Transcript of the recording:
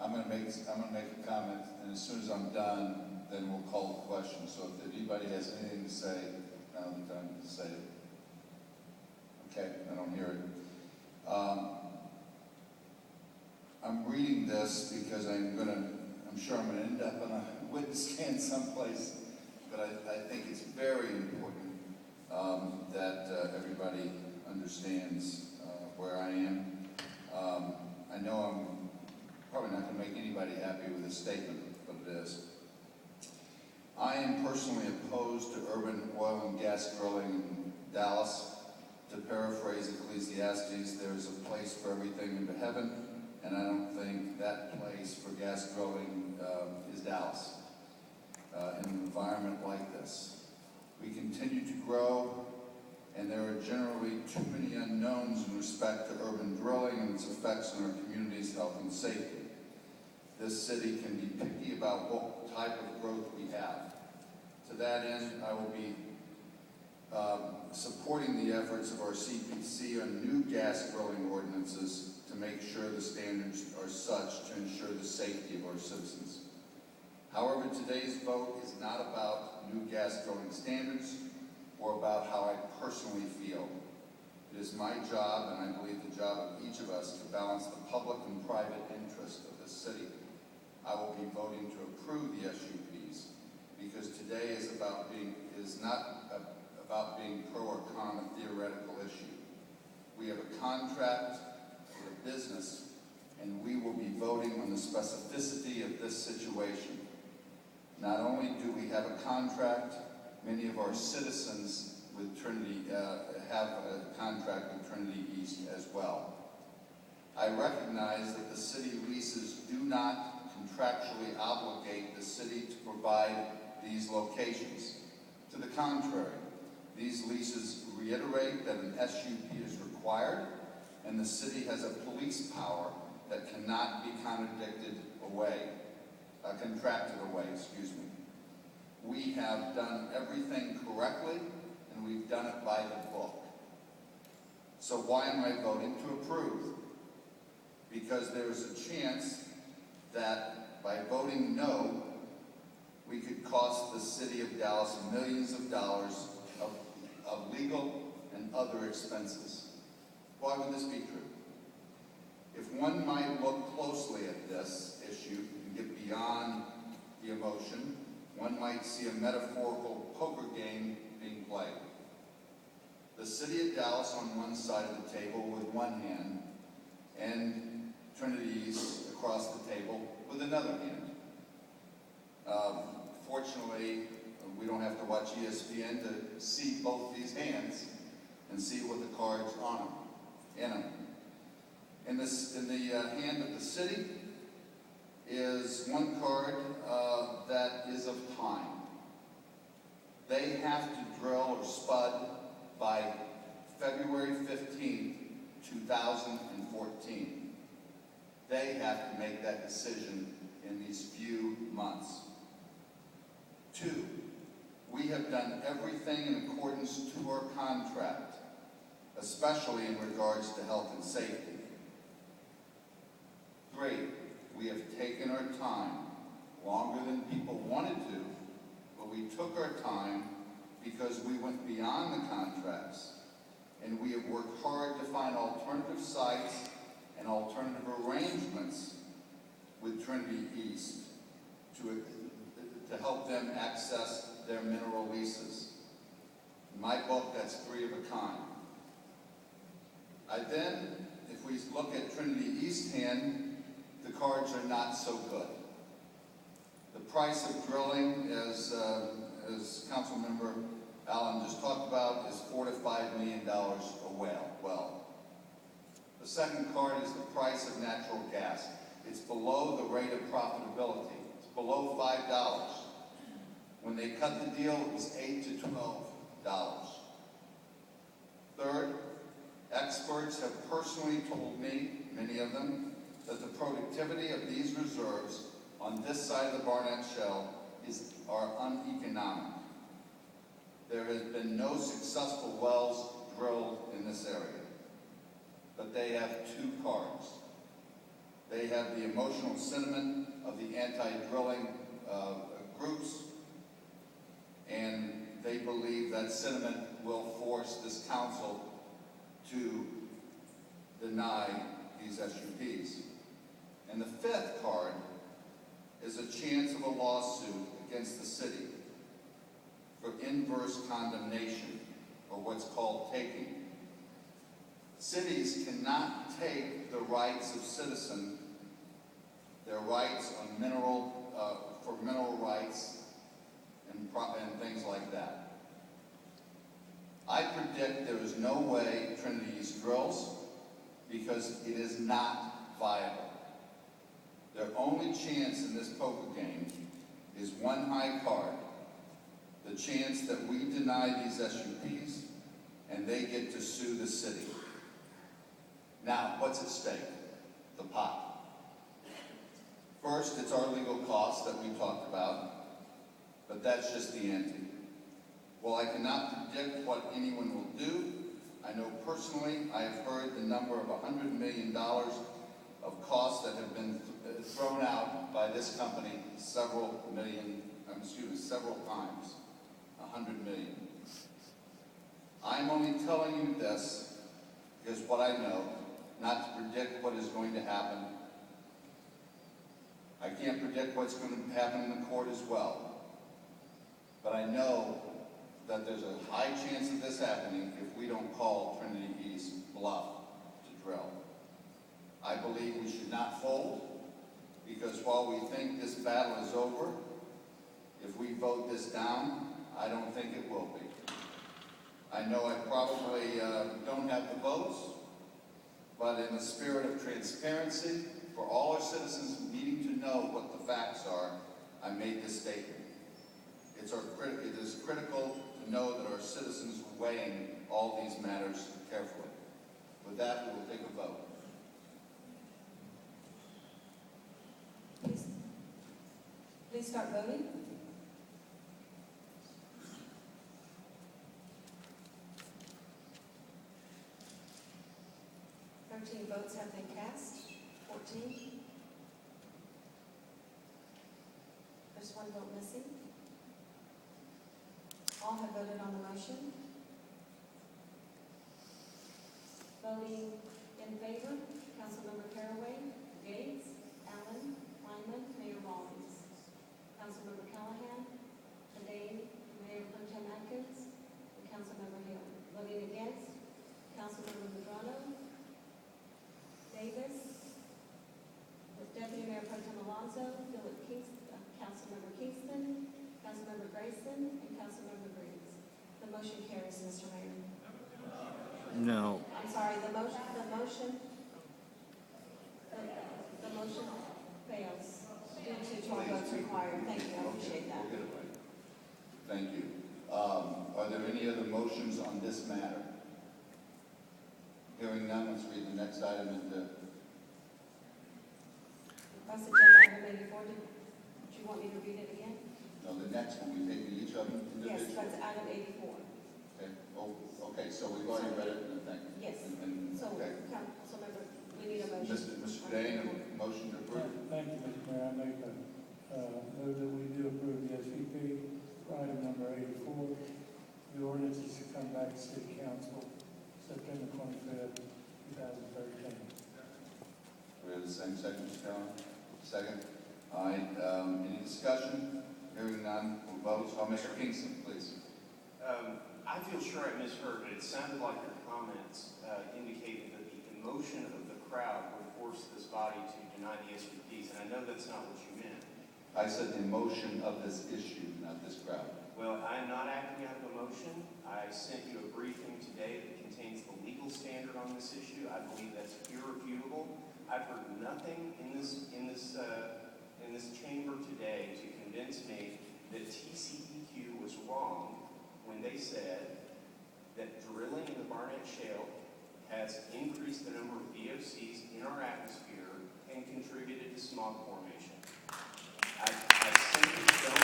I'm gonna make a comment, and as soon as I'm done, then we'll call the question. So if anybody has anything to say, now's the time to say it. Okay, I don't hear it. I'm reading this because I'm sure I'm gonna end up on a witness stand someplace, but I think it's very important that everybody understands where I am. I know I'm probably not going to make anybody happy with this statement, but it is. I am personally opposed to urban oil and gas drilling in Dallas. To paraphrase Ecclesiastes, there is a place for everything under heaven, and I don't think that place for gas drilling is Dallas in an environment like this. We continue to grow, and there are generally too many unknowns in respect to urban drilling and its effects on our community's health and safety. This city can be picky about what type of growth we have. To that end, I will be supporting the efforts of our CPC on new gas drilling ordinances to make sure the standards are such to ensure the safety of our citizens. However, today's vote is not about new gas drilling standards or about how I personally feel. It is my job, and I believe the job of each of us, to balance the public and private interest of this city. I will be voting to approve the SUPs because today is not about being pro or con a theoretical issue. We have a contract with a business, and we will be voting on the specificity of this situation. Not only do we have a contract, many of our citizens with Trinity have a contract with Trinity East as well. I recognize that the city leases do not contractually obligate the city to provide these locations. To the contrary, these leases reiterate that an SUP is required, and the city has a police power that cannot be contracted away. We have done everything correctly, and we've done it by the book. So why am I voting to approve? Because there is a chance that by voting no, we could cost the city of Dallas millions of dollars of legal and other expenses. Why would this be true? If one might look closely at this issue and get beyond the emotion, one might see a metaphorical poker game being played. The city of Dallas on one side of the table with one hand, and Trinity East across the table with another hand. Fortunately, we don't have to watch ESPN to see both these hands and see what the cards in them. In the hand of the city is one card that is of time. They have to drill or spud by February 15th, 2014. They have to make that decision in these few months. 2, we have done everything in accordance to our contract, especially in regards to health and safety. 3, we have taken our time, longer than people wanted to, but we took our time because we went beyond the contracts, and we have worked hard to find alternative sites and alternative arrangements with Trinity East to help them access their mineral leases. In my book, that's 3 of a kind. If we look at Trinity East hand, the cards are not so good. The price of drilling, as Councilmember Allen just talked about, is $4 to $5 million a well. The second card is the price of natural gas. It's below the rate of profitability. It's below $5. When they cut the deal, it was $8 to $12. Third, experts have personally told me, many of them, that the productivity of these reserves on this side of the Barnett Shale are uneconomic. There has been no successful wells drilled in this area, but they have 2 cards. They have the emotional sentiment of the anti-drilling groups, and they believe that sentiment will force this council to deny these SUPs. And the fifth card is a chance of a lawsuit against the city for inverse condemnation, or what's called taking. Cities cannot take the rights of citizens, their rights on for mineral rights and things like that. I predict there is no way Trinity East drills because it is not viable. Their only chance in this poker game is one high card, the chance that we deny these SUPs and they get to sue the city. Now, what's at stake? The pot. First, it's our legal costs that we talked about, but that's just the ante. While I cannot predict what anyone will do, I know personally I have heard the number of $100 million of costs that have been thrown out by this company several times. 100 million. I'm only telling you this because what I know, not to predict what is going to happen. I can't predict what's going to happen in the court as well. But I know that there's a high chance of this happening if we don't call Trinity East bluff to drill. I believe we should not fold, because while we think this battle is over, if we vote this down, I don't think it will be. I know I probably don't have the votes, but in the spirit of transparency, for all our citizens needing to know what the facts are, I made this statement. It is critical to know that our citizens are weighing all these matters carefully. With that, we will take a vote. Please start voting. Votes have been cast. 14. There's one vote missing. All have voted on the motion. Voting in favor, Councilmember Caraway, Gates, Allen, Lyman, Mayor Rawlings. Councilmember Callahan, Today, Mayor Pro Tem Atkins, and Councilmember Hill. Voting against, Councilmember Medrano, Davis, Deputy Mayor Pro Tem Alonso, Councilmember Kingston, Councilmember Grayson, and Councilmember Griggs. The motion carries, Mr. Mayor. No. I'm sorry, the motion fails due to 12 votes required. Thank you, I appreciate that. We'll get it right. Thank you. Are there any other motions on this matter? Hearing none, let's read the next item into. That's agenda item 84. Do you want me to read it again? No, the next one, we take each of them individually. Yes, that's item 84. Okay. Oh, okay, so we've already read it, and thank you. Yes. So, okay. Councilmember, we need a motion. Mr. Dane, a motion to approve. Thank you, Mr. Mayor. I make a move that we do approve the SVP for item number 84. The ordinance is to come back to City Council September 25th, 2013. We have the same second, Mr. Callahan? Second. All right, any discussion? Hearing none, we'll vote. So, Mr. Kingston, please. I feel sure I misheard, but it sounded like your comments indicated that the emotion of the crowd would force this body to deny the SVPs, and I know that's not what you meant. I said the emotion of this issue, not this crowd. Well, I'm not acting out of emotion. I sent you a briefing today that contains the legal standard on this issue. I believe that's irrefutable. I've heard nothing in this chamber today to convince me that TCEQ was wrong when they said that drilling in the Barnett Shale has increased the number of VOCs in our atmosphere and contributed to smog formation. I simply don't